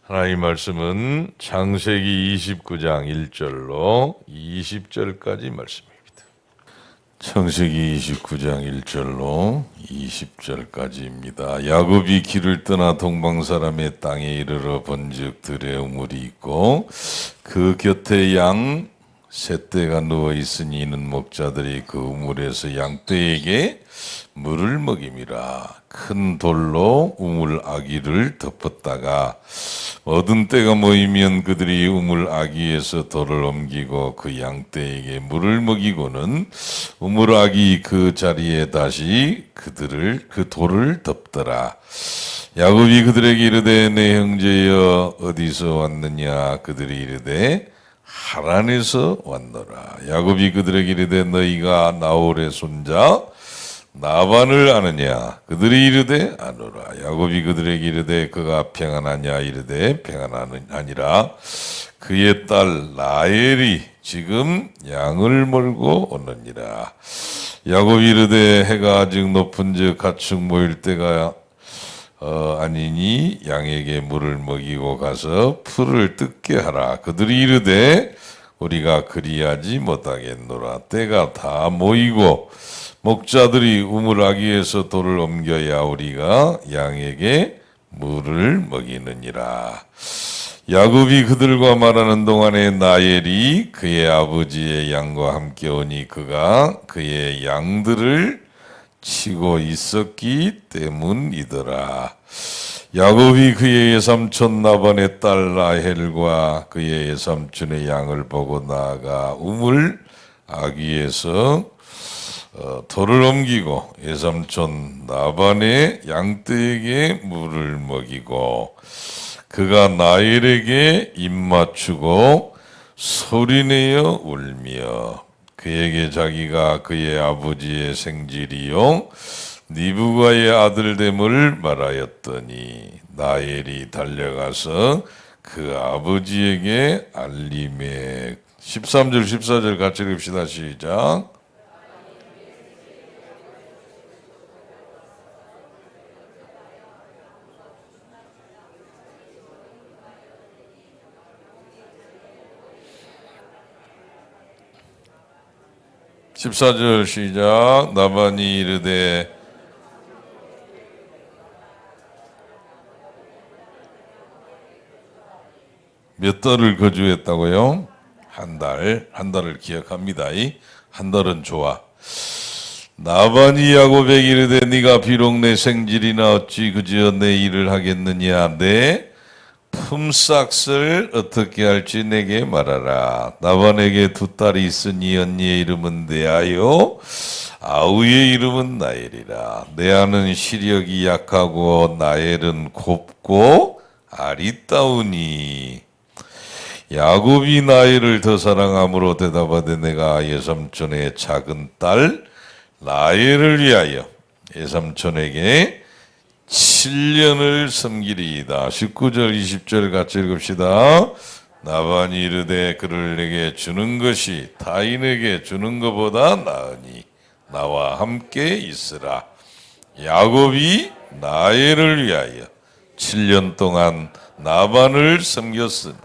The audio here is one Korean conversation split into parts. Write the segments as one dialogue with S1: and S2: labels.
S1: 하나님 말씀은 창세기 29장 1절로 20절까지 말씀입니다. 창세기 29장 1절로 20절까지입니다. 야곱이 길을 떠나 동방 사람의 땅에 이르러 본즉 들에 우물이 있고 그 곁에 양 셋대가 누워 있으니 이는 목자들이 그 우물에서 양떼에게 물을 먹임이라. 큰 돌로 우물 아기를 덮었다가 얻은 때가 모이면 그들이 우물 아기에서 돌을 옮기고 그 양떼에게 물을 먹이고는 우물 아기 그 자리에 다시 그 돌을 덮더라. 야곱이 그들에게 이르되 내 형제여 어디서 왔느냐. 그들이 이르되 하란에서 왔노라. 야곱이 그들에게 이르되 너희가 나홀의 손자 나반을 아느냐. 그들이 이르되 아노라. 야곱이 그들에게 이르되 그가 평안하냐. 이르되 평안하니라. 그의 딸 라헬이 지금 양을 몰고 오느니라. 야곱이 이르되 해가 아직 높은즉 가축 모일 때가 아니니 양에게 물을 먹이고 가서 풀을 뜯게 하라. 그들이 이르되 우리가 그리하지 못하겠노라. 때가 다 모이고 목자들이 우물 아기에서 돌을 옮겨야 우리가 양에게 물을 먹이느니라. 야곱이 그들과 말하는 동안에 라헬이 그의 아버지의 양과 함께 오니 그가 그의 양들을 치고 있었기 때문이더라. 야곱이 그의 외삼촌 라반의 딸 라헬과 그의 외삼촌의 양을 보고 나아가 우물 아기에서 돌을 옮기고 외삼촌 라반의 양떼에게 물을 먹이고 그가 라헬에게 입맞추고 소리내어 울며 그에게 자기가 그의 아버지의 생질이요 니브가의 아들됨을 말하였더니 라헬이 달려가서 그 아버지에게 알림에 13절 14절 같이 읽읍시다. 시작. 14절 시작. 라반이 이르되 몇 달을 거주했다고요? 한 달을 기억합니다. 한 달은 좋아. 라반이 야곱에게 이르되 네가 비록 내 생질이나 어찌 그저 내 일을 하겠느냐. 내 품삯을 어떻게 할지 내게 말하라. 라반에게 두 딸이 있으니 언니의 이름은 레아요 아우의 이름은 라헬이라. 레아는 시력이 약하고 라헬은 곱고 아리따우니 야곱이 라헬을 더 사랑함으로 대답하되 내가 외삼촌의 작은 딸 라헬을 위하여 외삼촌에게 7년을 섬기리이다. 19절 20절 같이 읽읍시다. 라반이 이르되 그를 내게 주는 것이 타인에게 주는 것보다 나으니 나와 함께 있으라. 야곱이 라헬을 위하여 7년 동안 라반을 섬겼으나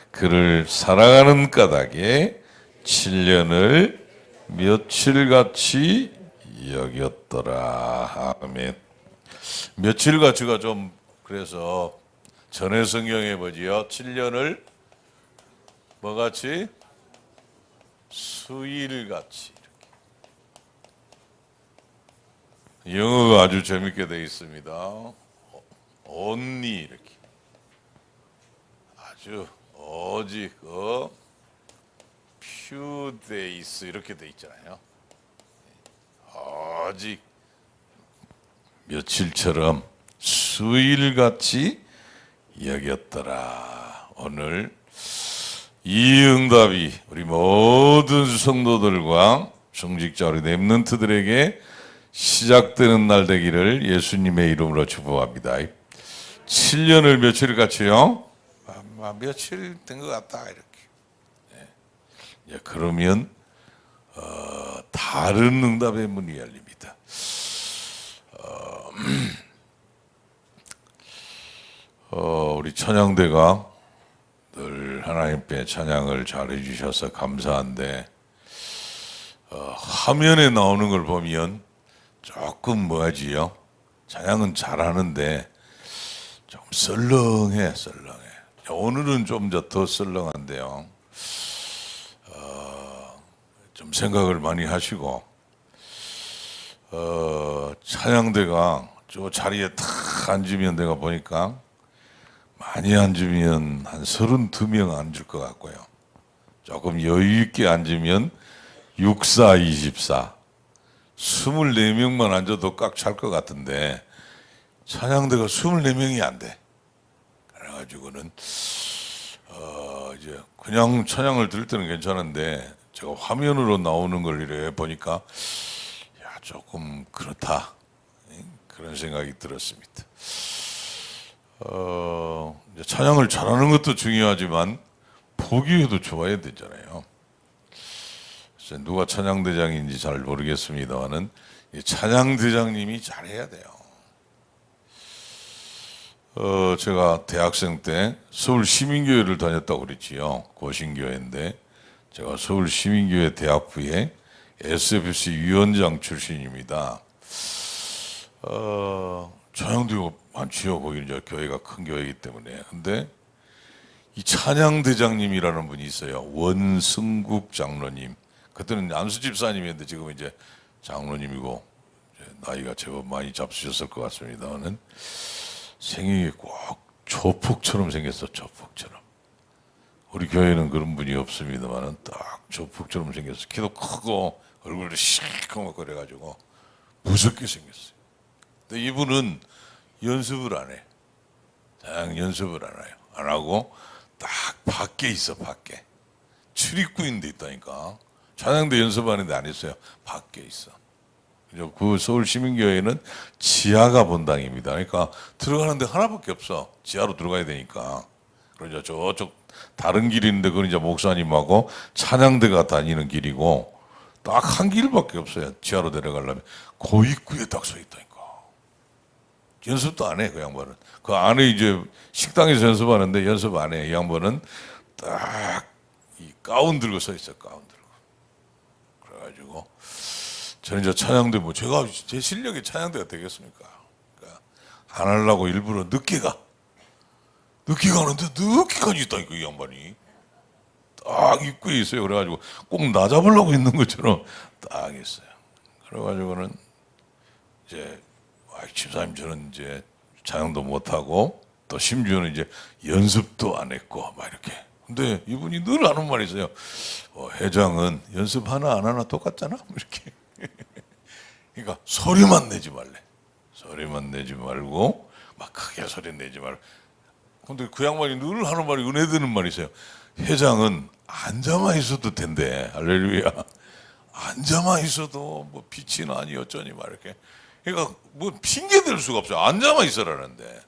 S1: 그를 사랑하는 까닭에 7년을 며칠같이 여겼더라. 아멘. 며칠같이가 좀 그래서 전해 성경에 뭐지요? 7년을 뭐같이? 수일같이. 이렇게. 영어가 아주 재밌게 되어 있습니다. only 이렇게. 아주 오직 few days 이렇게 되어 있잖아요. 오직 며칠처럼 수일같이 여겼더라. 오늘 이 응답이 우리 모든 성도들과 중직자 우리 렘넌트들에게 시작되는 날 되기를 예수님의 이름으로 축복합니다. 7년을 며칠같이요? 며칠 된 것 같다 이렇게. 네. 그러면 다른 응답의 문이 열립니다. 우리 찬양대가 늘 하나님께 찬양을 잘해 주셔서 감사한데 화면에 나오는 걸 보면 조금 뭐하지요? 찬양은 잘하는데 좀 썰렁해. 오늘은 좀 더 썰렁한데요. 좀 생각을 많이 하시고 찬양대가 저 자리에 탁 앉으면 내가 보니까 많이 앉으면 한 32명 앉을 것 같고요. 조금 여유 있게 앉으면 64, 24 24명만 앉아도 꽉 찰 것 같은데 찬양대가 24명이 안 돼. 그래가지고는 이제 그냥 찬양을 들을 때는 괜찮은데 제가 화면으로 나오는 걸 이렇게 보니까 야, 조금 그렇다 그런 생각이 들었습니다. 이제 찬양을 잘하는 것도 중요하지만 보기에도 좋아야 되잖아요. 누가 찬양대장인지 잘 모르겠습니다만은 찬양대장님이 잘해야 돼요. 제가 대학생 때 서울 시민교회를 다녔다고 그랬지요. 고신교회인데 제가 서울 시민교회 대학부의 SFC 위원장 출신입니다. 찬양대가 많지요. 거기 이제 교회가 큰 교회이기 때문에. 근데 이 찬양대장님이라는 분이 있어요. 원승국 장로님. 그때는 안수 집사님이었는데 지금 이제 장로님이고 이제 나이가 제법 많이 잡수셨을 것 같습니다만은 생긴 게 꼭 조폭처럼 생겼어. 조폭처럼. 우리 교회는 그런 분이 없습니다만은 딱 조폭처럼 생겼어. 키도 크고 얼굴도 시커멓거려가지고 무섭게 생겼어요. 근데 이분은 연습을 안 해. 그냥 연습을 안 해요. 안 하고 딱 밖에 있어. 밖에. 출입구인데 있다니까. 찬양대 연습하는데 안 했어요. 밖에 있어. 그 서울 시민교회는 지하가 본당입니다. 그러니까 들어가는데 하나밖에 없어. 지하로 들어가야 되니까. 그러자 저쪽 다른 길이 있는데 그건 이제 목사님하고 찬양대가 다니는 길이고 딱 한 길밖에 없어요. 지하로 내려가려면 그 입구에 딱 서 있다니까. 연습도 안 해. 그 양반은. 그 안에 이제 식당에서 연습하는데 연습 안 해. 이 양반은 딱 이 가운 들고 서 있어. 가운 들고. 그래가지고 저는 이제 찬양대 뭐 제가 제 실력이 찬양대가 되겠습니까? 그러니까 안 하려고 일부러 늦게 가는데 늦게까지 있다니까 이 양반이 딱 입구에 있어요. 그래가지고 꼭 나 잡으려고 있는 것처럼 딱 있어요. 그래가지고는 이제 집사님 저는 이제 찬양도 못 하고 또 심지어는 이제 연습도 안 했고 막 이렇게. 근데 이분이 늘 하는 말이 있어요. 회장은 연습 하나 안 하나 똑같잖아. 이렇게. 그러니까 소리만 내지 말래. 소리만 내지 말고 막 크게 소리 내지 말고. 근데 그 양반이 늘 하는 말이 은혜 드는 말이 있어요. 회장은 앉아만 있어도 된대. 할렐루야. 앉아만 있어도 뭐 빛이 나니 어쩌니 막 이렇게. 그러니까 뭐 핑계 댈 수가 없어요. 앉아만 있어라는데.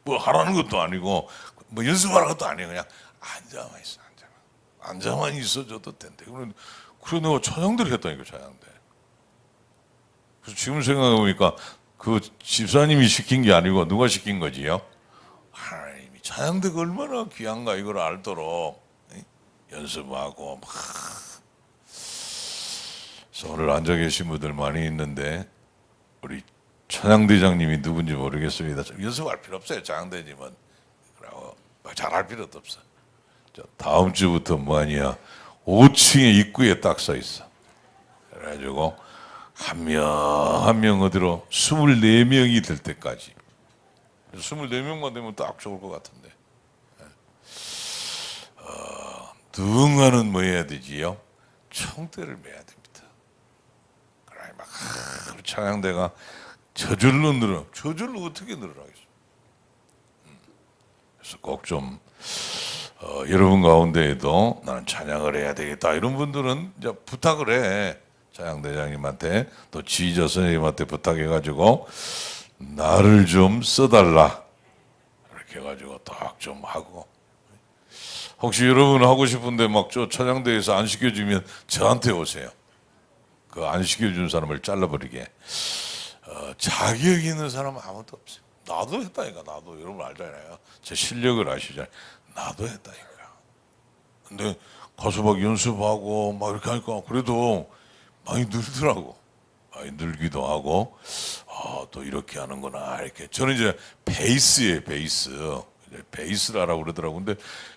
S1: 뭐 하라는 것도 아니고 뭐 연습하라는 것도 아니에요. 그냥 앉아만 있어. 앉아만 있어줘도 된대. 그래 내가 찬양대를 했다니까 찬양대. 그래서 지금 생각해보니까 그 집사님이 시킨 게 아니고 누가 시킨 거지요? 하나님이. 찬양대가 얼마나 귀한가 이걸 알도록 연습하고 막. 그래서 오늘 앉아 계신 분들 많이 있는데 우리 찬양대장님이 누군지 모르겠습니다. 연습할 필요 없어요. 찬양대님은. 그리고 잘할 필요도 없어. 다음 주부터 뭐하냐 5층에 입구에 딱 서 있어. 그래가지고 한 명 어디로 24명이 될 때까지 24명만 되면 딱 좋을 것 같은데 누군가는 뭐 해야 되지요? 총대를 매야 됩니다. 그래 막 찬양대가 저절로 늘어. 저절로 어떻게 늘어나겠어? 그래서 꼭 좀 여러분 가운데에도 나는 찬양을 해야 되겠다 이런 분들은 이제 부탁을 해. 찬양대장님한테 또 지휘자 선생님한테 부탁해가지고 나를 좀 써달라 이렇게 해가지고 딱 좀 하고 혹시 여러분 하고 싶은데 막 저 찬양대에서 안 시켜주면 저한테 오세요. 그 안 시켜준 사람을 잘라버리게. 자격 있는 사람은 아무도 없어요. 나도 했다니까. 나도 여러분 알잖아요. 제 실력을 아시잖아요. 나도 했다니까. 근데 가서 막 연습하고 막 이렇게 하니까 그래도 많이 늘더라고. 많이 늘기도 하고, 또 이렇게 하는구나. 이렇게. 저는 이제 베이스예요, 베이스. 이제 베이스를 하라고 그러더라고. 근데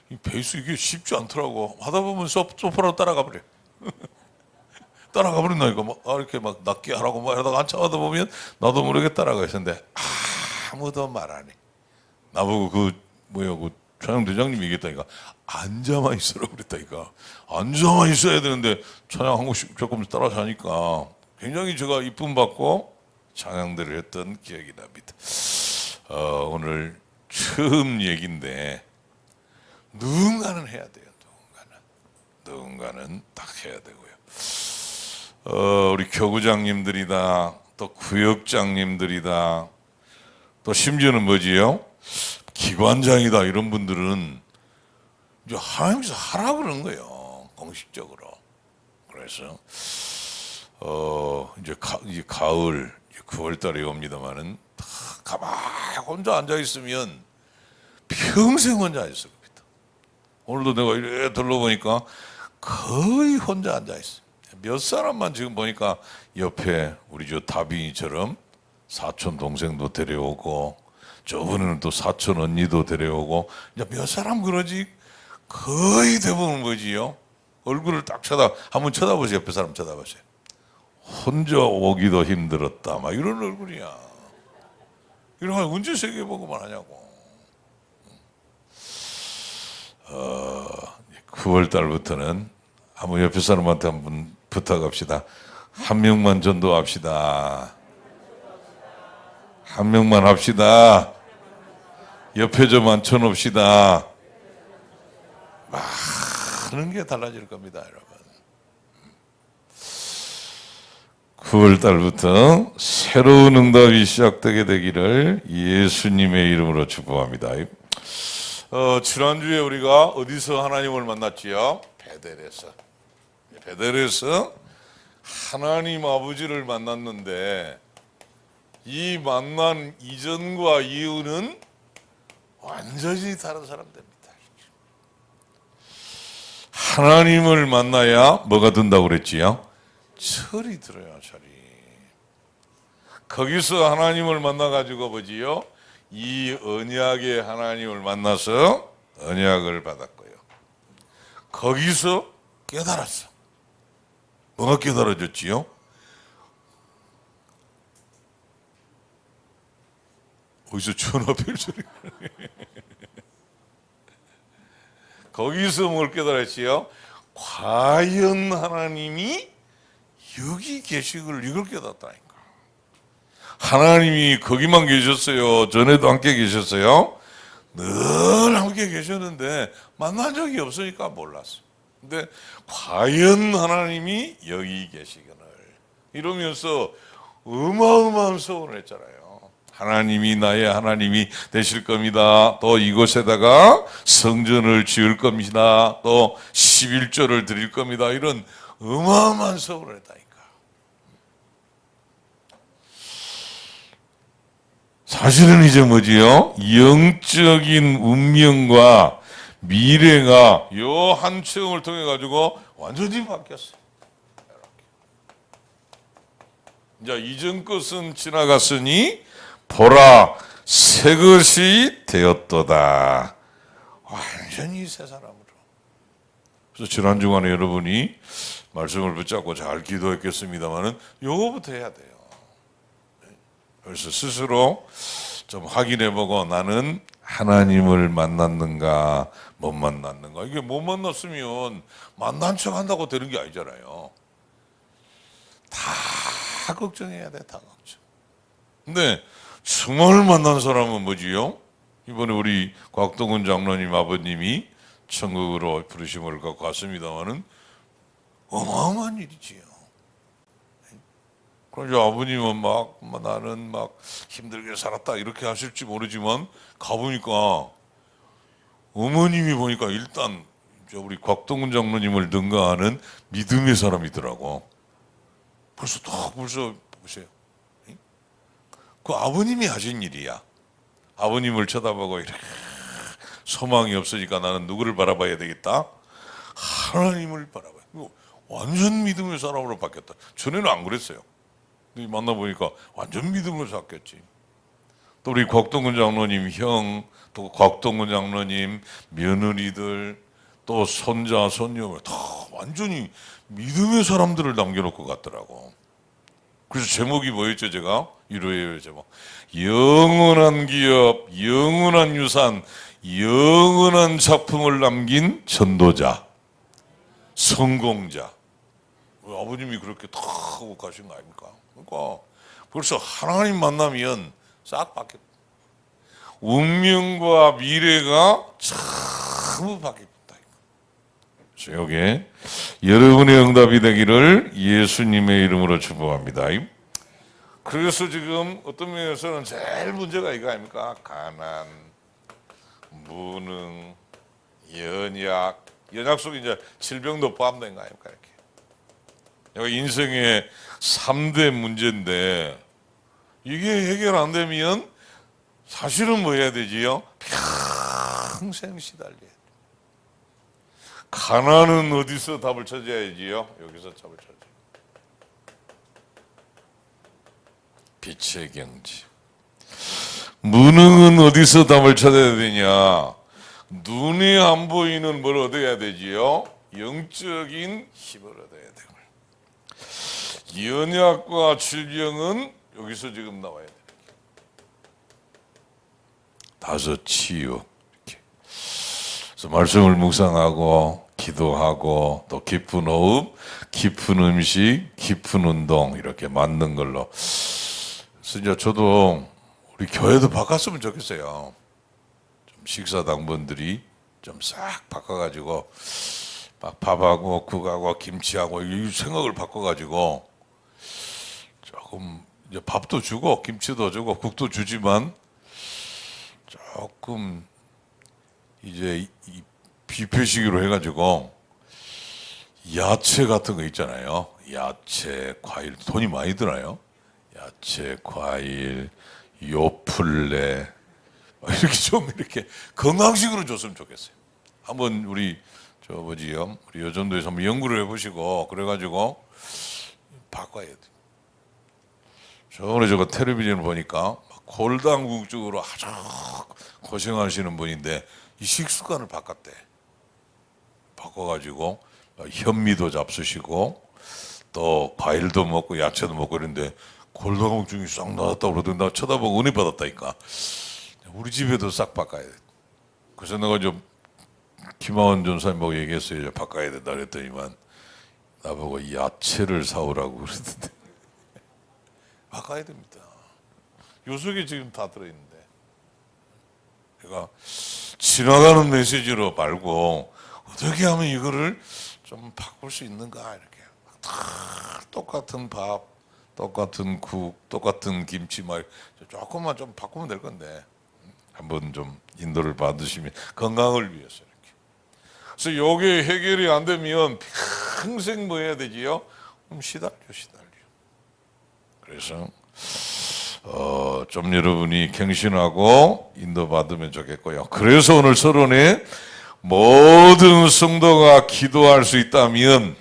S1: 이 베이스 이게 쉽지 않더라고. 하다 보면 소프라노 따라가 버려. 따라가 버린다니까. 막 이렇게 막 낮게 하라고 막 이러다가 한참 하다 보면 나도 모르게 따라가 있었는데 아무도 말 안 해. 나보고 그 찬양대장님이 얘기했다니까. 앉아만 있으라고 그랬다니까. 앉아만 있어야 되는데 찬양 한 곡씩 조금 따라서 하니까 굉장히 제가 이쁨 받고 찬양들을 했던 기억이 납니다. 오늘 처음 얘기인데 누군가는 해야 돼요. 누군가는 딱 해야 되고요. 우리 교구장님들이다, 또 구역장님들이다, 또 심지어는 뭐지요? 기관장이다 이런 분들은 이제 하나님께서 하라 그러는 거예요. 공식적으로. 그래서 이제 가을 9월달에 옵니다만은 가만히 혼자 앉아 있으면 평생 혼자 있을 겁니다. 오늘도 내가 이래 둘러보니까 거의 혼자 앉아 있어. 몇 사람만 지금 보니까 옆에 우리 저 다빈이처럼 사촌 동생도 데려오고 저번에는 또 사촌 언니도 데려오고 이제 몇 사람 그러지 거의 대부분 뭐지요? 얼굴을 딱 한번 쳐다보세요. 옆에 사람 쳐다보세요. 혼자 오기도 힘들었다. 막 이런 얼굴이야. 이런 걸 언제 세계 보고만 하냐고. 9월 달부터는 한번 옆에 사람한테 한번 부탁합시다. 한 명만 전도합시다. 한 명만 합시다. 옆에 좀 앉혀놓읍시다. 많은 게 달라질 겁니다, 여러분. 9월 달부터 새로운 응답이 시작되게 되기를 예수님의 이름으로 축복합니다. 지난주에 우리가 어디서 하나님을 만났지요? 베델에서. 베델에서 하나님 아버지를 만났는데 이 만난 이전과 이후는 완전히 다른 사람들입니다. 하나님을 만나야 뭐가 든다고 그랬지요? 철이 들어요, 철이. 거기서 하나님을 만나가지고 뭐지요? 이 언약의 하나님을 만나서 언약을 받았고요. 거기서 깨달았어. 뭐가 깨달아졌지요? 어디서 전화벨 소리가 거기서 뭘 깨달았지요? 과연 하나님이 여기 계시길 이걸 깨달았다니까. 하나님이 거기만 계셨어요? 전에도 함께 계셨어요? 늘 함께 계셨는데 만난 적이 없으니까 몰랐어. 근데 과연 하나님이 여기 계시기를 이러면서 어마어마한 소원을 했잖아요. 하나님이 나의 하나님이 되실 겁니다. 또 이곳에다가 성전을 지을 겁니다. 또 11조를 드릴 겁니다. 이런 어마어마한 소원을 했다니까. 사실은 이제 뭐지요? 영적인 운명과 미래가 요 한 체험을 통해 가지고 완전히 바뀌었어요. 이제 이전 것은 지나갔으니 보라 새 것이 되었도다. 완전히 새 사람으로. 그래서 지난 주간에 여러분이 말씀을 붙잡고 잘 기도했겠습니다만은 요거부터 해야 돼요. 그래서 스스로 좀 확인해보고 나는 하나님을 만났는가 못 만났는가. 이게 못 만났으면 만난 척 한다고 되는 게 아니잖아요. 다 걱정해야 돼. 다 걱정. 근데 정말 만난 사람은 뭐지요? 이번에 우리 곽동훈 장로님 아버님이 천국으로 부르심을 갖고 왔습니다마는 어마어마한 일이지요. 그래서 아버님은 막 나는 막 힘들게 살았다 이렇게 하실지 모르지만 가보니까 어머님이 보니까 일단 우리 곽동훈 장로님을 능가하는 믿음의 사람이더라고. 벌써 보세요. 그 아버님이 하신 일이야. 아버님을 쳐다보고 이렇게 소망이 없으니까 나는 누구를 바라봐야 되겠다? 하나님을 바라봐요. 완전 믿음의 사람으로 바뀌었다. 전에는 안 그랬어요. 근데 만나보니까 완전 믿음을 바뀌었지. 또 우리 곽동근 장로님 형, 또 곽동근 장로님 며느리들, 또 손자, 손녀 다 완전히 믿음의 사람들을 남겨놓고 갔더라고. 그래서 제목이 뭐였죠? 제가 이로예요 제목. 영원한 기업, 영원한 유산, 영원한 작품을 남긴 전도자, 성공자. 아버님이 그렇게 탁 하고 가신 거 아닙니까? 그러니까 벌써 하나님 만나면 싹 바뀌어. 운명과 미래가 전부 바뀝니다. 여기 여러분의 응답이 되기를 예수님의 이름으로 축복합니다. 그래서 지금 어떤 면에서는 제일 문제가 이거 아닙니까? 가난, 무능, 연약 속에 이제 질병도 포함된 거 아닙니까? 이렇게. 여기 인생의 3대 문제인데 이게 해결 안 되면 사실은 뭐 해야 되지요? 평생 시달려야 돼. 가난은 어디서 답을 찾아야지요? 여기서 답을 찾아요. 빛의 경지. 무능은 어디서 답을 찾아야 되냐? 눈에 안 보이는 뭘 얻어야 되지요? 영적인 힘을 얻어야 되고. 연약과 질병은 여기서 지금 나와야 돼요. 5 치유. 이렇게. 그래서 말씀을 묵상하고 기도하고 또 깊은 호흡, 깊은 음식, 깊은 운동 이렇게 맞는 걸로. 그래서 이제 저도 우리 교회도 바꿨으면 좋겠어요. 좀 식사 당번들이 좀 싹 바꿔가지고 막 밥하고 국하고 김치하고 이 생각을 바꿔가지고 조금 이제 밥도 주고 김치도 주고 국도 주지만 조금 이제 이 뷔페식으로 해가지고 야채 같은 거 있잖아요. 야채, 과일 돈이 많이 들어요. 야채, 과일, 요플레 이렇게 좀 이렇게 건강식으로 줬으면 좋겠어요. 한번 우리 우리 여전도에서 한번 연구를 해보시고 그래가지고 바꿔야 돼. 저번에 제가 텔레비전을 보니까 골당국적으로 아주 고생하시는 분인데 이 식습관을 바꿨대. 바꿔가지고 현미도 잡수시고 또 과일도 먹고 야채도 먹고 그랬는데 골다공증이 싹 나왔다고 그러던데 나 쳐다보고 은혜 받았다니까. 우리 집에도 싹 바꿔야 돼. 그래서 내가 좀 김하원 전사님하고 얘기했어요. 바꿔야 된다 그랬더니만 나보고 야채를 사오라고 그러던데 바꿔야 됩니다. 요 속에 지금 다 들어있는데 제가 지나가는 메시지로 말고 어떻게 하면 이거를 좀 바꿀 수 있는가 이렇게 다 똑같은 밥, 똑같은 국, 똑같은 김치 말 조금만 좀 바꾸면 될 건데 한번 좀 인도를 받으시면 건강을 위해서 이렇게. 그래서 요게 해결이 안 되면 평생 뭐 해야 되지요? 시달려. 그래서 좀 여러분이 갱신하고 인도받으면 좋겠고요. 그래서 오늘 서론에 모든 성도가 기도할 수 있다면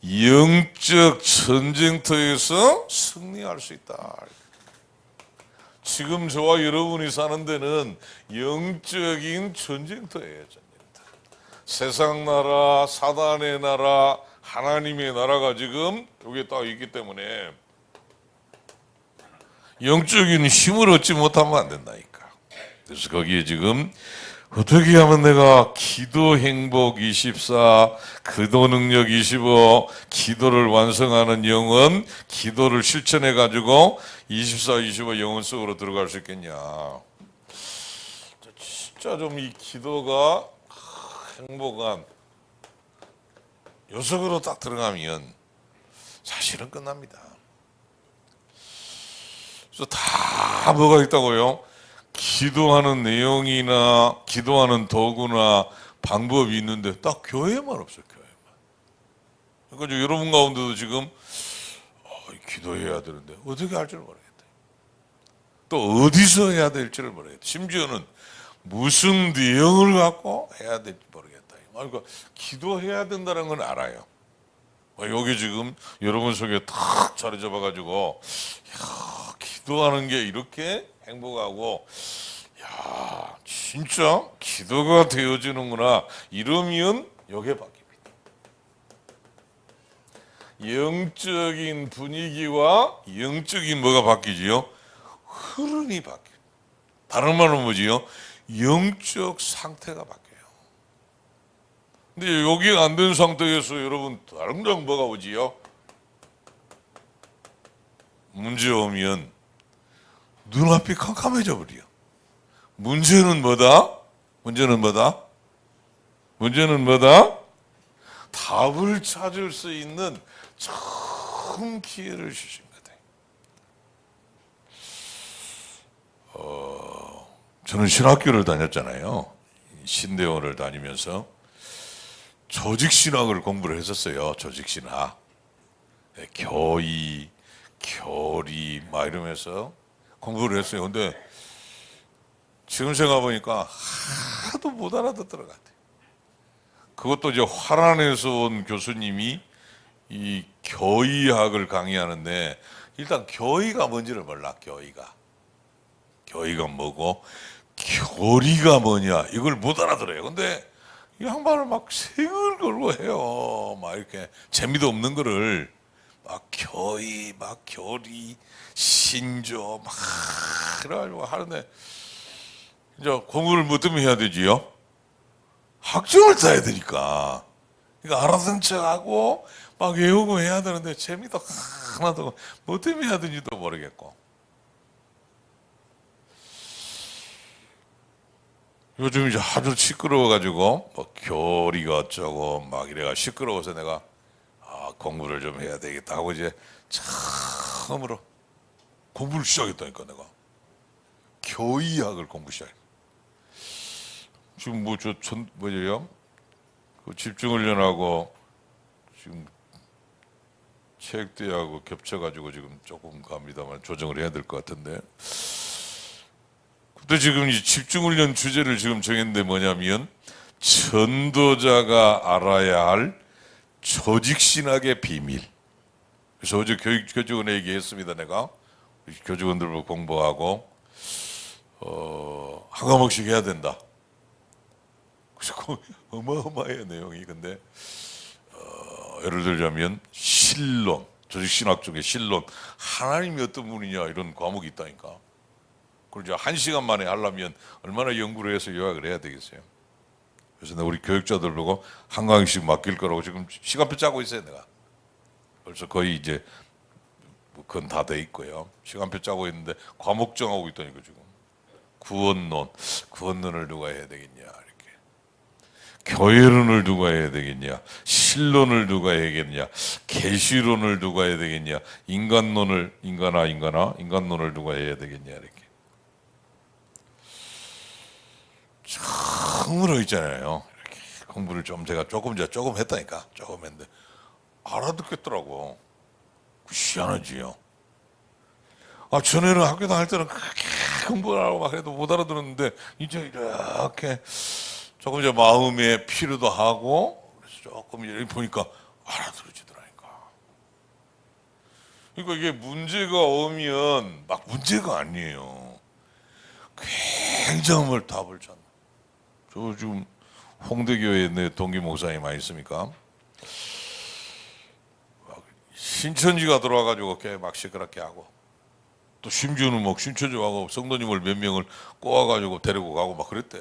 S1: 영적 전쟁터에서 승리할 수 있다. 지금 저와 여러분이 사는 데는 영적인 전쟁터예요. 전쟁터. 세상 나라, 사단의 나라, 하나님의 나라가 지금 여기에 딱 있기 때문에 영적인 힘을 얻지 못하면 안 된다니까. 그래서 거기에 지금 어떻게 하면 내가 기도 행복 24, 기도 능력 25, 기도를 완성하는 영혼, 기도를 실천해 가지고 24, 25 영혼 속으로 들어갈 수 있겠냐. 진짜 좀 이 기도가 행복한 요속으로 딱 들어가면 사실은 끝납니다. 그래서 다 뭐가 있다고요? 기도하는 내용이나 기도하는 도구나 방법이 있는데 딱 교회만 없어요. 교회만. 그러니까 여러분 가운데도 지금 기도해야 되는데 어떻게 할 줄 모르겠다. 또 어디서 해야 될지를 모르겠다. 심지어는 무슨 내용을 갖고 해야 될지 모르겠다. 그러니까 기도해야 된다는 건 알아요. 여기 지금 여러분 속에 탁 자리 잡아가지고 기도하는 게 이렇게 행복하고 야 진짜 기도가 되어지는구나 이러면 여기에 바뀝니다. 영적인 분위기와 영적인 뭐가 바뀌지요? 흐름이 바뀌어요. 다른 말은 뭐지요? 영적 상태가 바뀌어요. 근데 여기가 안 된 상태에서 여러분 당장 뭐가 오지요? 문제 오면 눈앞이 캄캄해져 버려. 문제는 뭐다? 문제는 뭐다? 문제는 뭐다? 답을 찾을 수 있는 처음 기회를 주신 거다. 저는 신학교를 다녔잖아요. 신대원을 다니면서 조직신학을 공부를 했었어요. 조직신학. 교의, 교리 막 이러면서 공부를 했어요. 근데 지금 생각해보니까 하도 못 알아듣더라 같아요. 그것도 이제 화란에서 온 교수님이 이 교의학을 강의하는데 일단 교의가 뭔지를 몰라. 교의가 뭐고 교리가 뭐냐 이걸 못 알아들어요. 근데 이 양반을 막 색을 걸고 해요. 막 이렇게 재미도 없는 거를 막 교의, 막 교리, 신조 막 그래가지고 하는데 이제 공부를 뭐 때문에 해야 되지요? 학점을 따야 되니까. 그러니까 알아듣는 척하고 막 외우고 해야 되는데 재미도 하나도 뭐 때문에 해야 되는지도 모르겠고. 요즘 이제 아주 시끄러워가지고 뭐 교리가 어쩌고 막 이래가 시끄러워서 내가 공부를 좀 해야 되겠다 하고 이제 처음으로 공부를 시작했다니까 내가 교의학을 공부 시작했어. 지금 뭐죠? 그 집중훈련하고 지금 체육대회하고 겹쳐가지고 지금 조금 갑니다만 조정을 해야 될 것 같은데. 또 지금 이 집중훈련 주제를 지금 정했는데 뭐냐면 전도자가 알아야 할 조직신학의 비밀. 그래서 어제 교직원에 얘기했습니다. 내가 교직원들과 공부하고 한 과목씩 해야 된다. 그래서 어마어마해요 내용이. 근데 예를 들자면 신론, 조직신학 중에 신론, 하나님이 어떤 분이냐 이런 과목이 있다니까. 그걸 이제 1시간 만에 하려면 얼마나 연구를 해서 요약을 해야 되겠어요. 그래서 우리 교육자들 보고 한 강의씩 맡길 거라고 지금 시간표 짜고 있어요. 내가 벌써 거의 이제 그건 다 돼 있고요. 시간표 짜고 있는데 과목 정하고 있다니까 지금. 구원론을 누가 해야 되겠냐 이렇게. 교회론을 누가 해야 되겠냐, 신론을 누가 해야겠냐, 계시론을 누가 해야 되겠냐, 인간론을 누가 해야 되겠냐 이렇게. 처음으로 있잖아요. 이렇게 공부를 제가 조금 했다니까. 조금 했는데 알아듣겠더라고. 희한하지요. 전에는 학교 다닐 때는 그렇게 공부를 하고 막 해도 못 알아들었는데 이제 이렇게 조금 이제 마음의 필요도 하고 그래서 조금 이렇게 보니까 알아들어지더라니까. 그러니까 이게 문제가 오면 막 문제가 아니에요. 굉장한 걸 답을 찾는. 저 지금 홍대교회에 내 동기 목사님 많이 있습니까? 신천지가 들어와가지고 이렇게 막 시끄럽게 하고 또 심지어는 막 신천지 와고 성도님을 몇 명을 꼬아가지고 데리고 가고 막 그랬대.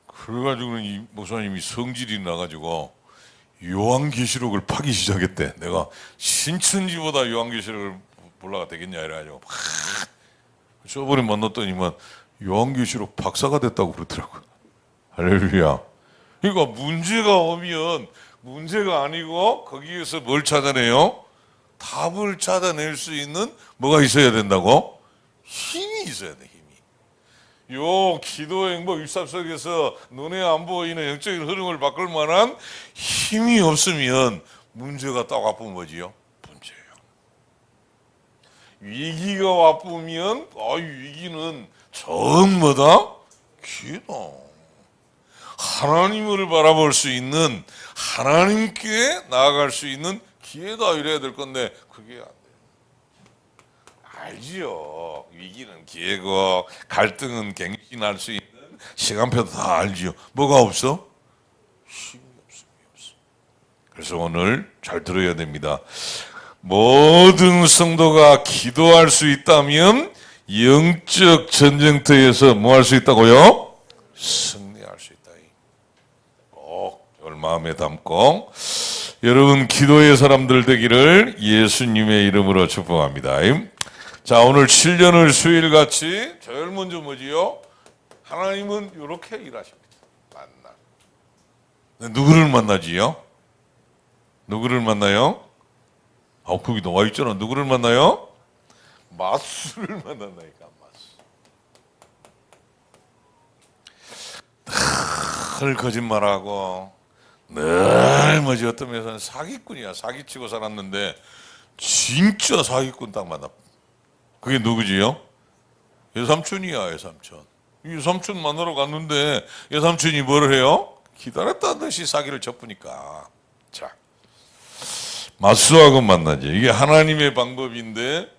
S1: 그래가지고는 이 목사님이 성질이 나가지고 요한계시록을 파기 시작했대. 내가 신천지보다 요한계시록을 볼라가 되겠냐 이래가지고 막 저번에 만났더니만 요한계시록 박사가 됐다고 그러더라고요. 할렐루야. 그러니까 문제가 오면 문제가 아니고 거기에서 뭘 찾아내요? 답을 찾아낼 수 있는 뭐가 있어야 된다고? 힘이 있어야 돼. 힘이. 요 기도 행복 일상 속에서 눈에 안 보이는 영적인 흐름을 바꿀 만한 힘이 없으면 문제가 딱 아픈 거지요. 문제예요. 위기가 와쁘면 위기는 전부다 기회다. 하나님을 바라볼 수 있는, 하나님께 나아갈 수 있는 기회다 이래야 될 건데 그게 안 돼요. 알지요. 위기는 기회고 갈등은 갱신할 수 있는 시간표도 다 알지요. 뭐가 없어? 힘이 없어. 그래서 오늘 잘 들어야 됩니다. 모든 성도가 기도할 수 있다면 영적 전쟁터에서 뭐 할 수 있다고요? 승리할 수 있다. 꼭 이걸 마음에 담고 여러분 기도의 사람들 되기를 예수님의 이름으로 축복합니다. 자, 오늘 7년을 수일같이 제일 먼저 뭐지요? 하나님은 이렇게 일하십니다. 만나. 누구를 만나지요? 누구를 만나요? 거기 나와 있잖아. 누구를 만나요? 마수를 만난다니까. 마수. 늘 거짓말하고 늘 뭐지 어떤 면에서는 사기꾼이야. 사기치고 살았는데 진짜 사기꾼 딱 만나. 그게 누구지요? 예삼촌이야. 예삼촌. 예삼촌 만나러 갔는데 예삼촌이 뭐를 해요? 기다렸다는 듯이 사기를 쳤으니까. 자, 마수하고 만나지. 이게 하나님의 방법인데,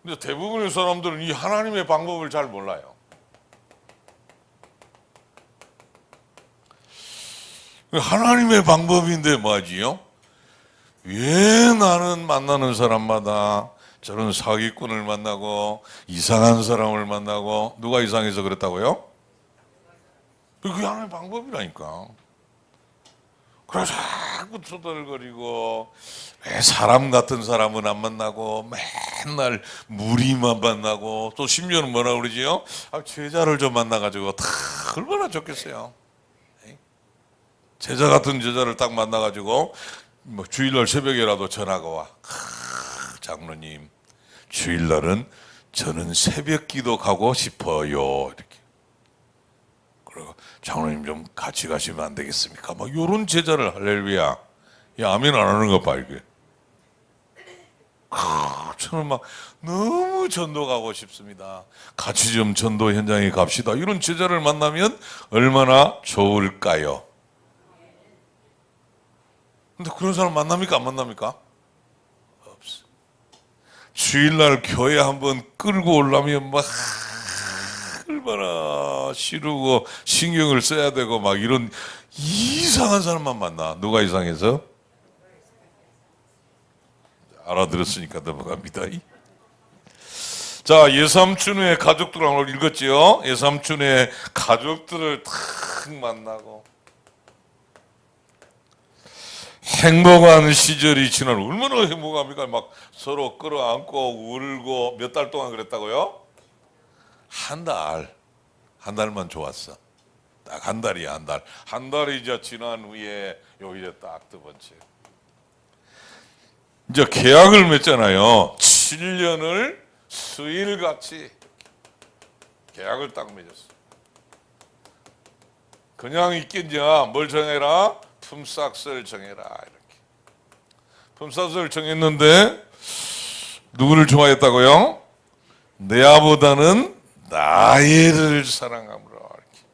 S1: 근데 대부분의 사람들은 이 하나님의 방법을 잘 몰라요. 하나님의 방법인데 뭐지요? 왜 나는 만나는 사람마다 저런 사기꾼을 만나고 이상한 사람을 만나고, 누가 이상해서 그랬다고요? 그게 하나님의 방법이라니까. 그래서 자꾸 투덜거리고 왜 사람 같은 사람은 안 만나고 맨날 무리만 만나고, 또 심지어는 뭐라 그러지요? 제자를 좀 만나가지고 다 얼마나 좋겠어요. 제자 같은 제자를 딱 만나가지고 뭐 주일날 새벽에라도 전화가 와. 장로님, 주일날은 저는 새벽기도 가고 싶어요. 이렇게. 그리고 장로님 좀 같이 가시면 안 되겠습니까? 막 이런 제자를 할렐루야. 야, 아멘 안 하는 거 봐 이게. 저는 막 너무 전도 가고 싶습니다. 같이 좀 전도 현장에 갑시다. 이런 제자를 만나면 얼마나 좋을까요? 근데 그런 사람 만납니까? 안 만납니까? 없어. 주일날 교회 한번 끌고 오려면 막 얼마나 싫고 신경을 써야 되고 막 이런 이상한 사람만 만나. 누가 이상해서? 알아들었으니까 넘어갑니다. 자, 예삼촌의 가족들을 오늘 읽었지요. 예삼촌의 가족들을 탁 만나고 행복한 시절이 지나고. 얼마나 행복합니까? 막 서로 끌어안고 울고. 몇 달 동안 그랬다고요? 한 달만 좋았어. 딱 한 달이야. 한 달이 이제 지난 후에 이제 딱 두 번째 이제 계약을 맺잖아요. 7년을 수일같이 계약을 딱 맺었어. 그냥 있겠냐? 뭘 정해라? 품삯을 정해라. 이렇게 품삯을 정했는데 누구를 좋아했다고요? 내 아보다는 나이를 사랑함으로. 이렇게.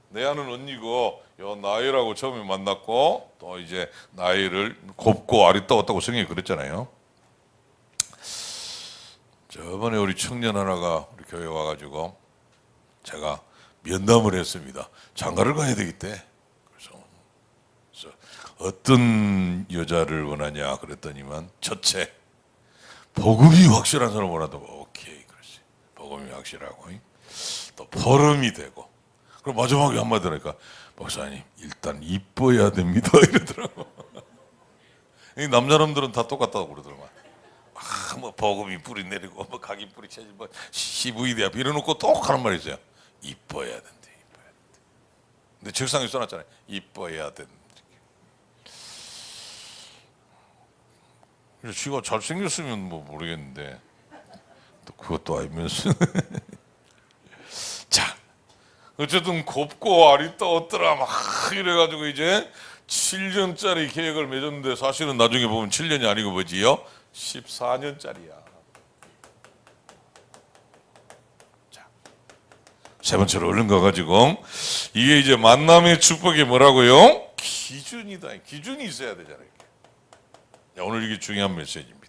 S1: 내아는 언니고 요 나이라고 처음에 만났고, 또 이제 나이를 곱고 아리따웠다고 성경이 그랬잖아요. 저번에 우리 청년 하나가 우리 교회 와가지고 제가 면담을 했습니다. 장가를 가야 되겠대. 그래서 어떤 여자를 원하냐 그랬더니만, 첫째 복음이 확실한 사람을 원한다고. 오케이, 그렇지. 복음이 확실하고 또 보름이 되고. 그럼 마지막에 한마디 하니까, 목사님 일단 이뻐야 됩니다 이러더라고. 이 남자놈들은 다 똑같다고 그러더라고요. 뭐 복음이 뿌리 내리고 뭐 각이 뿌리 쳐지 뭐 시부이대야 이래놓고 또 하는 말이 있어요. 이뻐야 된대. 근데 책상에 써놨잖아요. 이뻐야 된다. 그래서 지가 잘생겼으면 뭐 모르겠는데 또 그것도 알면서 자, 어쨌든 곱고 아리따웠더라 막 이래가지고 이제 7년짜리 계획을 맺었는데, 사실은 나중에 보면 7년이 아니고 뭐지요? 14년짜리야. 자, 세 번째로 얼른 가가지고 이게 이제 만남의 축복이 뭐라고요? 기준이다. 기준이 있어야 되잖아요. 자, 오늘 이게 중요한 메시지입니다.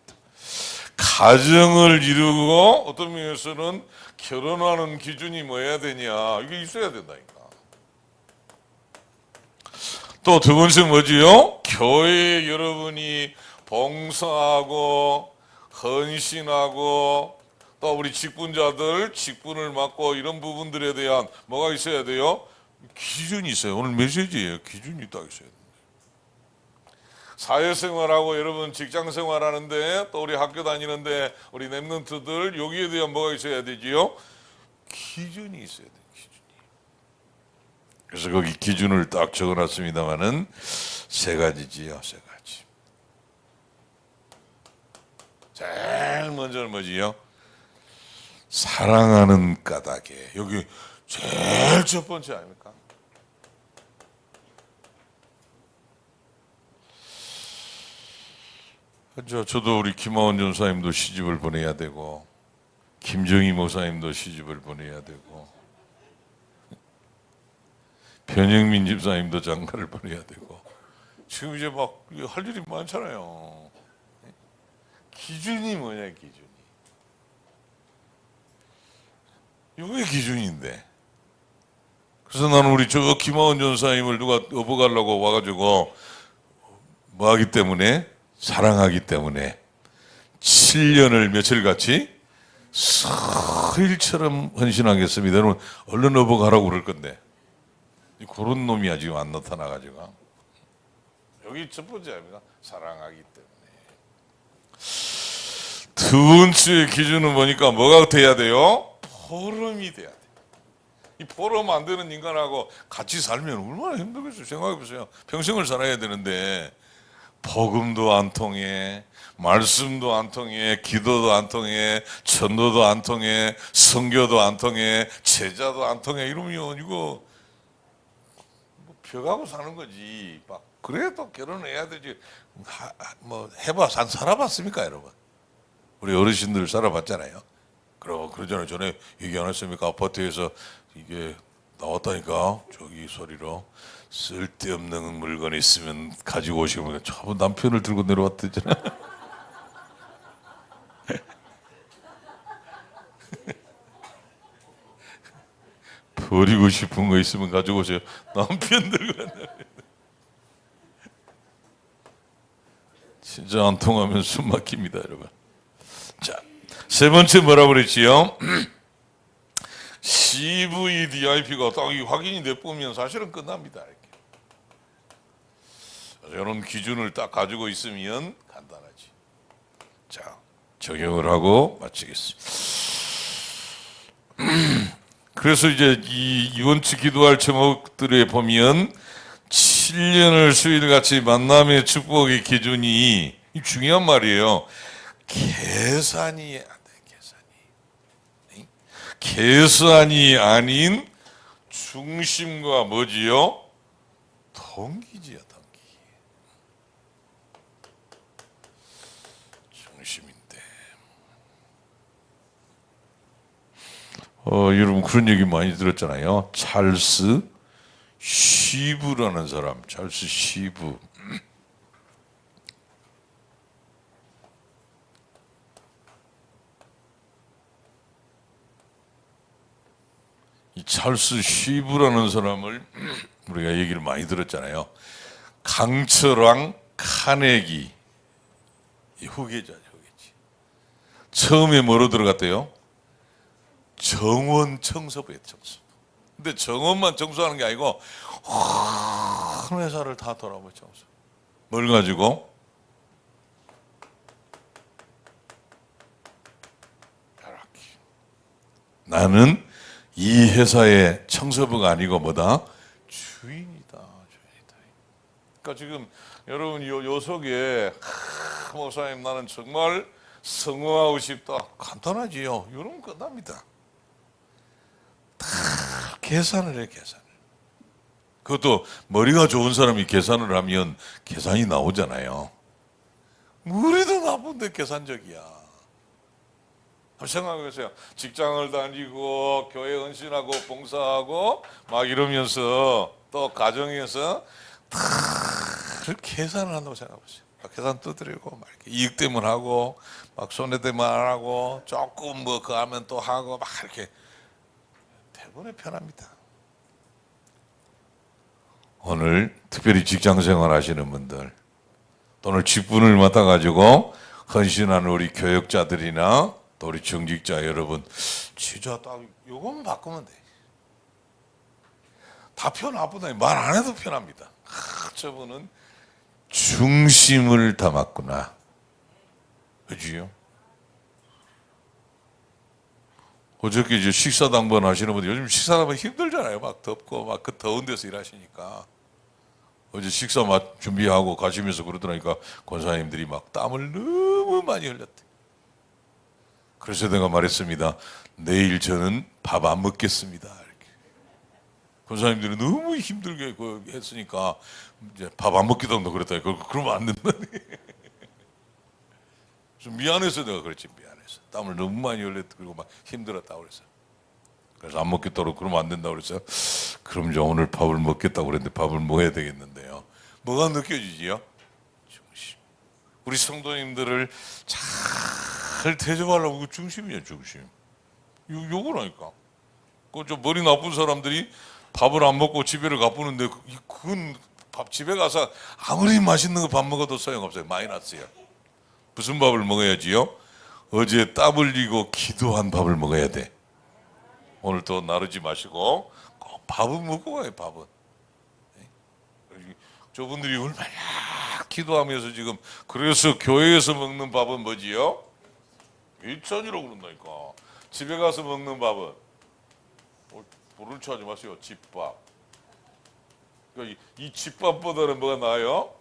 S1: 가정을 이루고 어떤 면에서는 결혼하는 기준이 뭐여야 되냐, 이게 있어야 된다니까. 또 두 번째 뭐지요? 교회 여러분이 봉사하고 헌신하고 또 우리 직분자들 직분을 맡고 이런 부분들에 대한 뭐가 있어야 돼요? 기준이 있어요. 오늘 메시지예요. 기준이 딱 있어야 돼요. 사회생활하고 여러분 직장생활하는데 또 우리 학교 다니는데 우리 랩런트들 여기에 대한 뭐가 있어야 되지요? 기준이 있어야 돼요. 기준이. 그래서 거기 기준을 딱 적어놨습니다마는 세 가지지요. 세 가지. 제일 먼저는 뭐지요? 사랑하는 까닭에. 여기 제일 첫 번째 아닙니까? 저도 우리 김하원 전사님도 시집을 보내야 되고 김정희 목사님도 시집을 보내야 되고 변영민 집사님도 장가를 보내야 되고 지금 이제 막 할 일이 많잖아요. 기준이 뭐냐, 기준이. 이게 기준인데. 그래서 나는 우리 저 김하원 전사님을 누가 업어가려고 와가지고 뭐 하기 때문에, 사랑하기 때문에 7년을 며칠 같이 서일처럼 헌신하겠습니다. 여러분 얼른 업어가라고 그럴 건데 그런 놈이 아직 안 나타나가지고 여기 첫 번째 아닙니까? 사랑하기 때문에. 두 번째 기준은 뭐니까 뭐가 돼야 돼요? 포럼이 돼야 돼. 이 포럼 안 되는 인간하고 같이 살면 얼마나 힘들겠어요. 생각해보세요. 평생을 살아야 되는데 복음도 안 통해, 말씀도 안 통해, 기도도 안 통해, 전도도 안 통해, 선교도 안 통해, 제자도 안 통해. 이러면 이거 뭐 벼가고 사는 거지. 막 그래도 결혼을 해야 되지. 뭐 해봐, 안 살아봤습니까, 여러분? 우리 어르신들 살아봤잖아요. 그러잖아요. 전에 얘기 안 했습니까? 아파트에서 이게 나왔다니까. 저기 소리로 쓸데없는 물건이 있으면 가지고 오시면 저 남편을 들고 내려왔대잖아. 버리고 싶은 거 있으면 가지고 오세요. 남편 들고 간다. 진짜 안 통하면 숨 막힙니다, 여러분. 자, 세 번째 뭐라고 그랬지요? CVDIP가 딱 확인이 돼보면 사실은 끝납니다. 이렇게. 이런 기준을 딱 가지고 있으면 간단하지. 자, 적용을 하고 마치겠습니다. 그래서 이제 이번 주 기도할 제목들에 보면 7년을 수일같이 만남의 축복의 기준이 중요한 말이에요. 계산이 안 돼. 계산이 아닌 중심과 뭐지요? 동기지요, 동기. 중심인데. 여러분 그런 얘기 많이 들었잖아요. 찰스 쉬브라는 사람, 찰스 쉬브. 이 찰스 쉬브라는 사람을 우리가 얘기를 많이 들었잖아요. 강철왕 카네기 후계자죠, 후계지. 처음에 뭐로 들어갔대요? 정원 청소부예요, 청소부. 근데 정원만 청소하는 게 아니고 큰 회사를 다 돌아보고 청소. 뭘 가지고? 벼락기. 나는 이 회사의 청소부가 아니고 뭐다? 주인이다. 그러니까 지금 여러분 요 속에 목사님 나는 정말 성공하고 싶다. 간단하지요. 이러면 끝납니다. 다 계산을 해, 계산을. 그것도 머리가 좋은 사람이 계산을 하면 계산이 나오잖아요. 우리도 나쁜데 계산적이야. 한번 생각해보세요. 직장을 다니고 교회 헌신하고 봉사하고 막 이러면서 또 가정에서 다 계산을 한다고 생각해보세요. 계산 두드리고 막 이렇게 이익 때문 하고 막 손해때문 안 하고 조금 뭐 그 하면 또 하고 막 이렇게 대부분의 편합니다. 오늘 특별히 직장생활 하시는 분들, 오늘 직분을 맡아가지고 헌신하는 우리 교역자들이나 또 우리 정직자 여러분, 진짜 딱 요것만 바꾸면 돼. 다 편하구나. 말 안 해도 편합니다. 저분은 중심을 담았구나. 그지요? 어저께 이제 식사당번 하시는 분들, 요즘 식사당번 힘들잖아요. 막 덥고 막 그 더운 데서 일하시니까. 어제 식사 준비하고 가시면서 그러더라니까 권사님들이 막 땀을 너무 많이 흘렸대. 그래서 내가 말했습니다. 내일 저는 밥 안 먹겠습니다. 이렇게. 권사님들이 너무 힘들게 했으니까 이제 밥 안 먹기도 한다 그랬다니까. 그러면 안 된다. 좀 미안해서 내가 그랬지. 미안해서 땀을 너무 많이 흘렸다. 그리고 막 힘들었다고 그랬어요. 그래서 안 먹겠다고 그러면 안 된다고 그랬어요. 그럼 이제 오늘 밥을 먹겠다고 그랬는데 밥을 먹어야 되겠는데요. 뭐가 느껴지지요? 중심. 우리 성도님들을 잘 대접하려고 그 중심이에요, 중심. 요거라니까. 그 좀 머리 나쁜 사람들이 밥을 안 먹고 집에를 가쁘는데 그건 밥 집에 가서 아무리 맛있는 거 밥 먹어도 소용없어요. 마이너스야. 무슨 밥을 먹어야지요? 어제 땀 흘리고 기도한 밥을 먹어야 돼. 오늘 또 나르지 마시고 꼭 밥은 먹고 가요. 밥은. 저분들이 얼마나 기도하면서 지금 그래서 교회에서 먹는 밥은 뭐지요? 일천이라고 그런다니까. 집에 가서 먹는 밥은 불을 쳐하지 마세요. 집밥. 그러니까 이 집밥보다는 뭐가 나아요?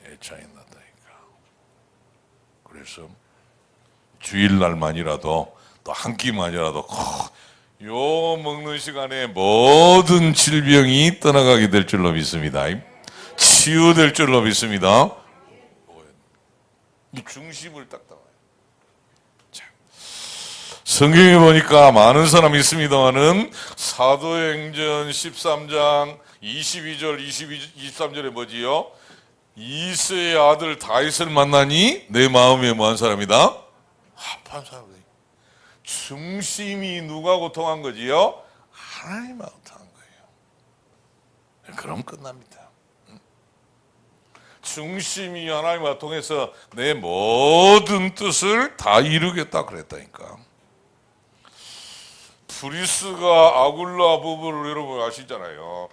S1: 일천이 낫다니까. 그래서 주일날만이라도 또 한 끼만이라도 요 먹는 시간에 모든 질병이 떠나가게 될 줄로 믿습니다. 치유될 줄로 믿습니다. 이 중심을 딱 담아요. 자, 성경에 보니까 많은 사람이 있습니다만은 사도행전 13장 22절 23절에 뭐지요? 이세의 아들 다윗을 만나니 내 마음에 뭐한 사람이다? 합한 사람이다. 중심이 누구하고 통한 거지요? 하나님하고 통한 거예요. 그럼 끝납니다. 중심이 하나님과 통해서 내 모든 뜻을 다 이루겠다 그랬다니까. 브리스가 아굴라 부부를 여러분 아시잖아요.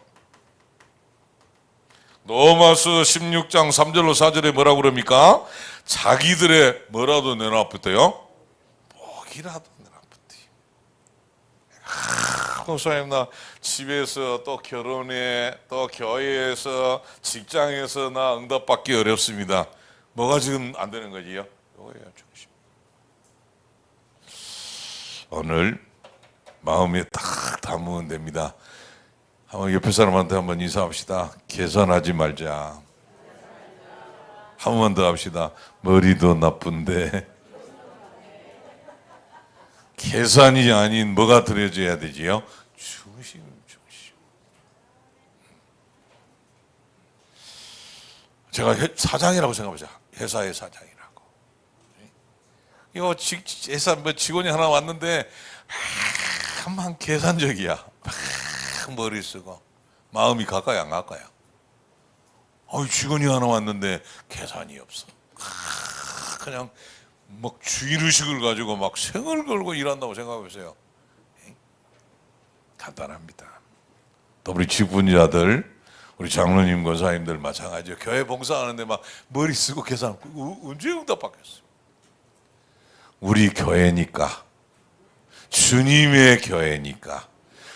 S1: 로마서 16장 3절로 4절에 뭐라고 그럽니까? 자기들의 뭐라도 내놔붙어요? 복이라도 내놔붙어요. 목사님 나 집에서 또 결혼에 또 교회에서 직장에서 나 응답받기 어렵습니다. 뭐가 지금 안 되는 거지요? 이거예요, 중심. 오늘 마음에 딱 담으면 됩니다. 한번 옆에 사람한테 한번 인사합시다. 계산하지 말자. 한 번만 더 합시다. 머리도 나쁜데 계산이 아닌 뭐가 들여져야 되지요? 중심. 제가 사장이라고 생각하죠. 회사의 사장이라고. 이거 회사 직원이 하나 왔는데 막 계산적이야. 막 머리 쓰고 마음이 가까이 안 가까요? 직원이 하나 왔는데 계산이 없어. 그냥 막 주의의식을 가지고 막 생을 걸고 일한다고 생각해보세요. 간단합니다. 또 우리 직분자들, 우리 장로님, 권사님들 마찬가지죠. 교회 봉사하는데 막 머리 쓰고 계산, 언제 응답받겠어요? 우리 교회니까, 주님의 교회니까,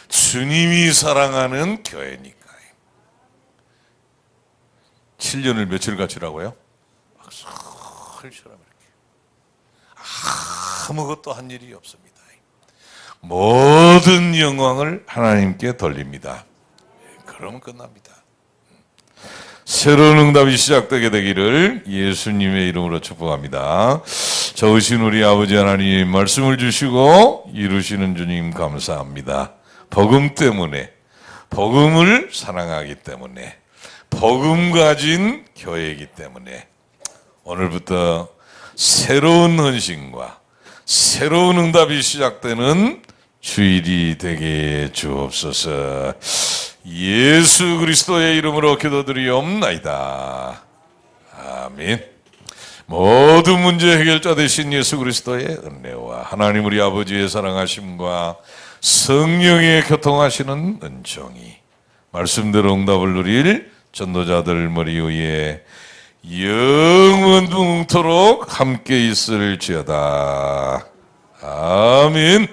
S1: 주님이 사랑하는 교회니까. 7년을 며칠 같이라고요? 막 설처럼 이렇게 아무것도 한 일이 없습니다. 모든 영광을 하나님께 돌립니다. 그러면 끝납니다. 새로운 응답이 시작되게 되기를 예수님의 이름으로 축복합니다. 저으신 우리 아버지 하나님 말씀을 주시고 이루시는 주님 감사합니다. 복음 때문에, 복음을 사랑하기 때문에, 복음 가진 교회이기 때문에 오늘부터 새로운 헌신과 새로운 응답이 시작되는 주일이 되게 주옵소서. 예수 그리스도의 이름으로 기도드리옵나이다. 아멘. 모든 문제 해결자 되신 예수 그리스도의 은혜와 하나님 우리 아버지의 사랑하심과 성령의 교통하시는 은총이 말씀대로 응답을 누릴 전도자들 머리 위에 영원토록 함께 있을지어다. 아멘.